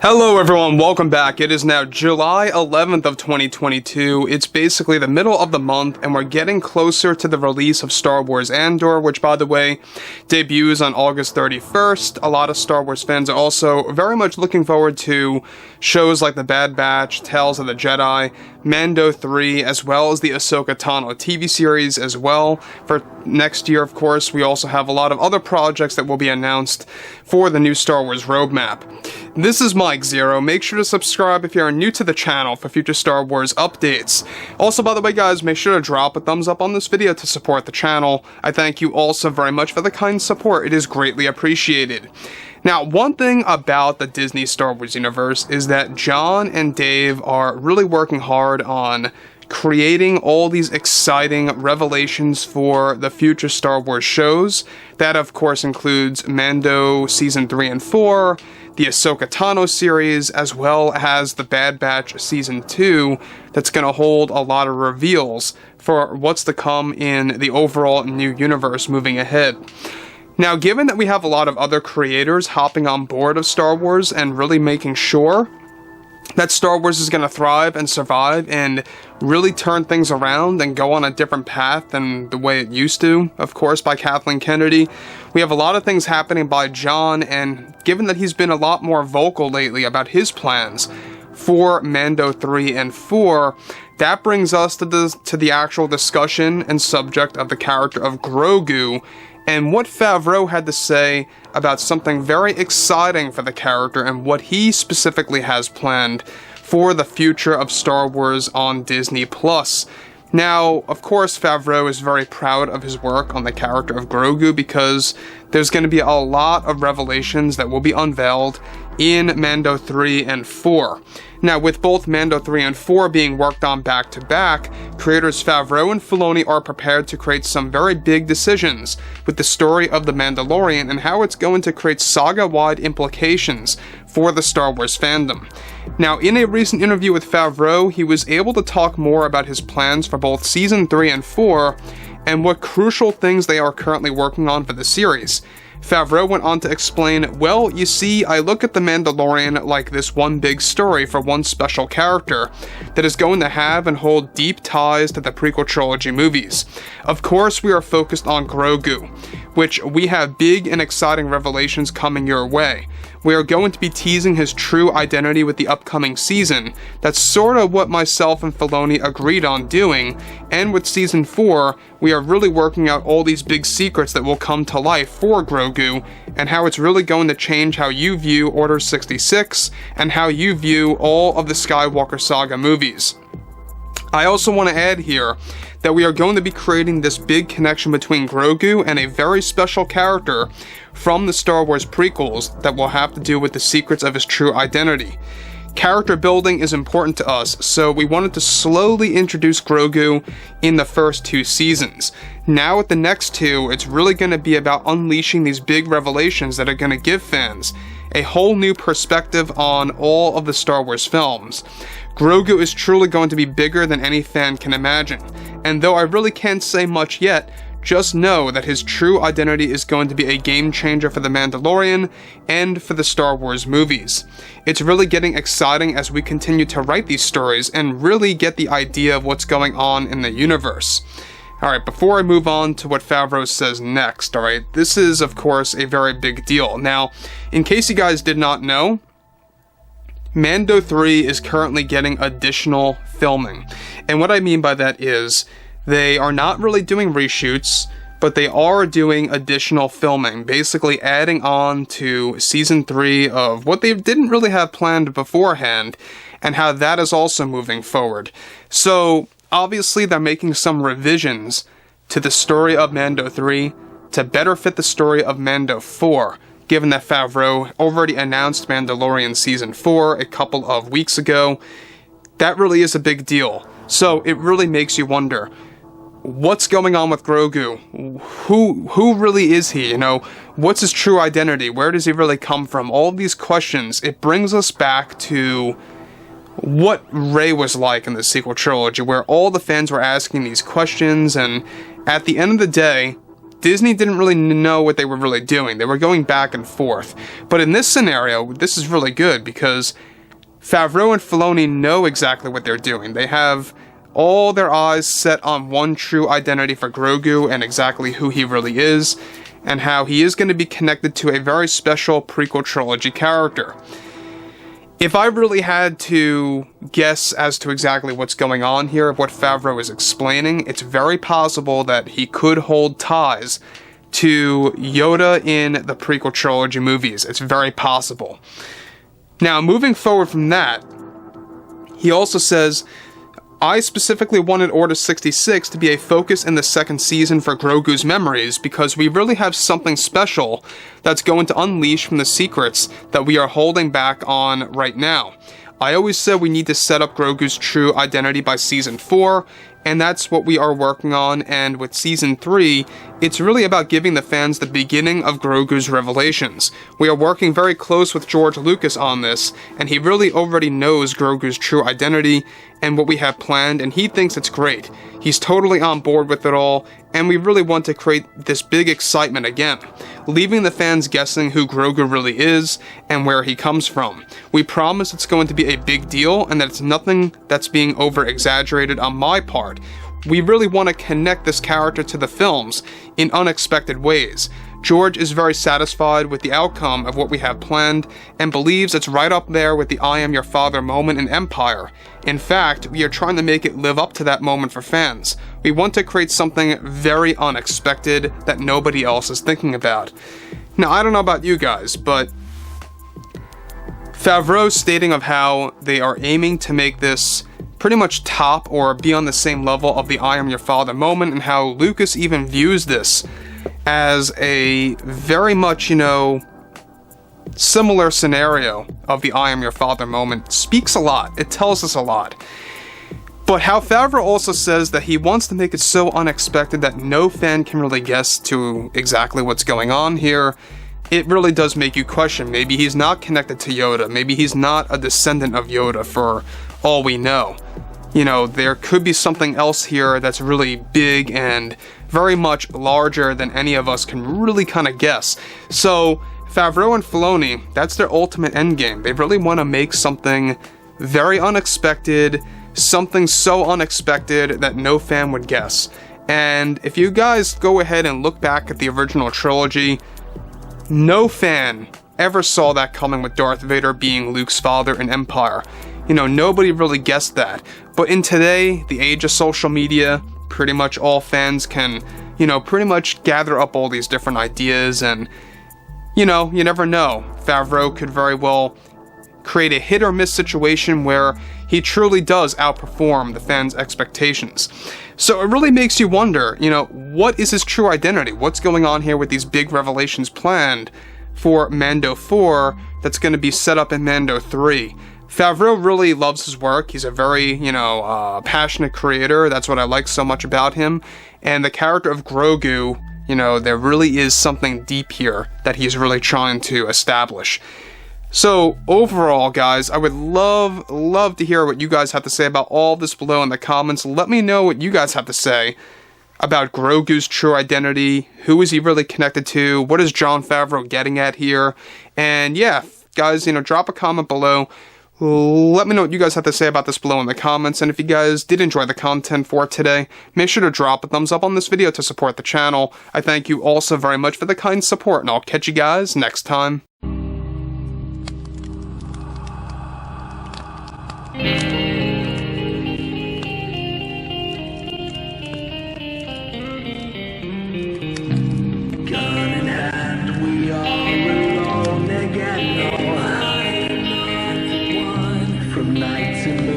Hello everyone, welcome back. It is now July 11th of 2022. It's basically the middle of the month and we're getting closer to the release of Star Wars Andor, which by the way, debuts on August 31st. A lot of Star Wars fans are also very much looking forward to shows like The Bad Batch, Tales of the Jedi, Mando 3, as well as the Ahsoka Tano TV series as well. For next year, of course, we also have a lot of other projects that will be announced for the new Star Wars roadmap. This is Mike Zero. Make sure to subscribe if you are new to the channel for future Star Wars updates. Also, by the way, guys, make sure to drop a thumbs up on this video to support the channel. I thank you also very much for the kind support. It is greatly appreciated. Now, one thing about the Disney Star Wars universe is that Jon and Dave are really working hard on creating all these exciting revelations for the future Star Wars shows. That, of course, includes Mando Season 3 and 4, the Ahsoka Tano series, as well as the Bad Batch Season 2, that's going to hold a lot of reveals for what's to come in the overall new universe moving ahead. Now, given that we have a lot of other creators hopping on board of Star Wars and really making sure that Star Wars is going to thrive and survive and really turn things around and go on a different path than the way it used to, of course, by Kathleen Kennedy. We have a lot of things happening by Jon, and given that he's been a lot more vocal lately about his plans for Mando 3 and 4, that brings us to the actual discussion and subject of the character of Grogu, and what Favreau had to say about something very exciting for the character and what he specifically has planned for the future of Star Wars on Disney+. Now, of course, Favreau is very proud of his work on the character of Grogu because there's going to be a lot of revelations that will be unveiled in Mando 3 and 4. Now, with both Mando 3 and 4 being worked on back-to-back, creators Favreau and Filoni are prepared to create some very big decisions with the story of The Mandalorian and how it's going to create saga-wide implications for the Star Wars fandom. Now, in a recent interview with Favreau, he was able to talk more about his plans for both Season 3 and 4 and what crucial things they are currently working on for the series. Favreau went on to explain, well, you see, I look at The Mandalorian like this one big story for one special character that is going to have and hold deep ties to the prequel trilogy movies. Of course, we are focused on Grogu, which we have big and exciting revelations coming your way. We are going to be teasing his true identity with the upcoming season. That's sort of what myself and Filoni agreed on doing, and with Season 4, we are really working out all these big secrets that will come to life for Grogu, and how it's really going to change how you view Order 66, and how you view all of the Skywalker saga movies. I also want to add here that we are going to be creating this big connection between Grogu and a very special character from the Star Wars prequels that will have to do with the secrets of his true identity. Character building is important to us, so we wanted to slowly introduce Grogu in the first two seasons. Now with the next two, it's really going to be about unleashing these big revelations that are going to give fans a whole new perspective on all of the Star Wars films. Grogu is truly going to be bigger than any fan can imagine, and though I really can't say much yet, just know that his true identity is going to be a game changer for The Mandalorian and for the Star Wars movies. It's really getting exciting as we continue to write these stories and really get the idea of what's going on in the universe. Alright, before I move on to what Favreau says next, alright, this is of course a very big deal. Now, in case you guys did not know, Mando 3 is currently getting additional filming. And what I mean by that is, they are not really doing reshoots, but they are doing additional filming, basically adding on to Season 3 of what they didn't really have planned beforehand, and how that is also moving forward. So, obviously they're making some revisions to the story of Mando 3 to better fit the story of Mando 4, given that Favreau already announced Mandalorian Season 4 a couple of weeks ago. That really is a big deal. So it really makes you wonder, what's going on with Grogu? Who really is he? You know, what's his true identity? Where does he really come from? All of these questions, it brings us back to what Rey was like in the sequel trilogy, where all the fans were asking these questions, and at the end of the day, Disney didn't really know what they were really doing. They were going back and forth. But in this scenario, this is really good because Favreau and Filoni know exactly what they're doing. They have all their eyes set on one true identity for Grogu and exactly who he really is, and how he is going to be connected to a very special prequel trilogy character. If I really had to guess as to exactly what's going on here, of what Favreau is explaining, it's very possible that he could hold ties to Yoda in the prequel trilogy movies. It's very possible. Now, moving forward from that, he also says, I specifically wanted Order 66 to be a focus in the second season for Grogu's memories because we really have something special that's going to unleash from the secrets that we are holding back on right now. I always said we need to set up Grogu's true identity by Season 4, and that's what we are working on, and with Season 3, it's really about giving the fans the beginning of Grogu's revelations. We are working very close with George Lucas on this, and he really already knows Grogu's true identity and what we have planned, and he thinks it's great. He's totally on board with it all, and we really want to create this big excitement again, leaving the fans guessing who Grogu really is and where he comes from. We promise it's going to be a big deal and that it's nothing that's being over-exaggerated on my part. We really want to connect this character to the films in unexpected ways. George is very satisfied with the outcome of what we have planned and believes it's right up there with the I am your father moment in Empire. In fact, we are trying to make it live up to that moment for fans. We want to create something very unexpected that nobody else is thinking about. Now, I don't know about you guys, but Favreau's stating of how they are aiming to make this pretty much top or be on the same level of the I am your father moment, and how Lucas even views this as a very much, similar scenario of the I am your father moment speaks a lot. It tells us a lot. But how Favreau also says that he wants to make it so unexpected that no fan can really guess to exactly what's going on here, it really does make you question. Maybe he's not connected to Yoda. Maybe he's not a descendant of Yoda for all we know. There could be something else here that's really big and very much larger than any of us can really kind of guess. So Favreau and Filoni, that's their ultimate endgame. They really want to make something very unexpected, something so unexpected that no fan would guess. And if you guys go ahead and look back at the original trilogy, no fan ever saw that coming with Darth Vader being Luke's father in Empire. Nobody really guessed that. But in today, the age of social media, pretty much all fans can, pretty much gather up all these different ideas, and, you never know. Favreau could very well create a hit or miss situation where he truly does outperform the fans' expectations. So it really makes you wonder, what is his true identity? What's going on here with these big revelations planned for Mando 4 that's going to be set up in Mando 3? Favreau really loves his work. He's a very, passionate creator. That's what I like so much about him. And the character of Grogu, there really is something deep here that he's really trying to establish. So overall, guys, I would love to hear what you guys have to say about all this below in the comments. Let me know what you guys have to say about Grogu's true identity. Who is he really connected to? What is Jon Favreau getting at here? And yeah, guys, drop a comment below. Let me know what you guys have to say about this below in the comments, and if you guys did enjoy the content for today, make sure to drop a thumbs up on this video to support the channel. I thank you all so very much for the kind support, and I'll catch you guys next time. Gun in hand, we are alone again. No, I'm not the one from night to morning.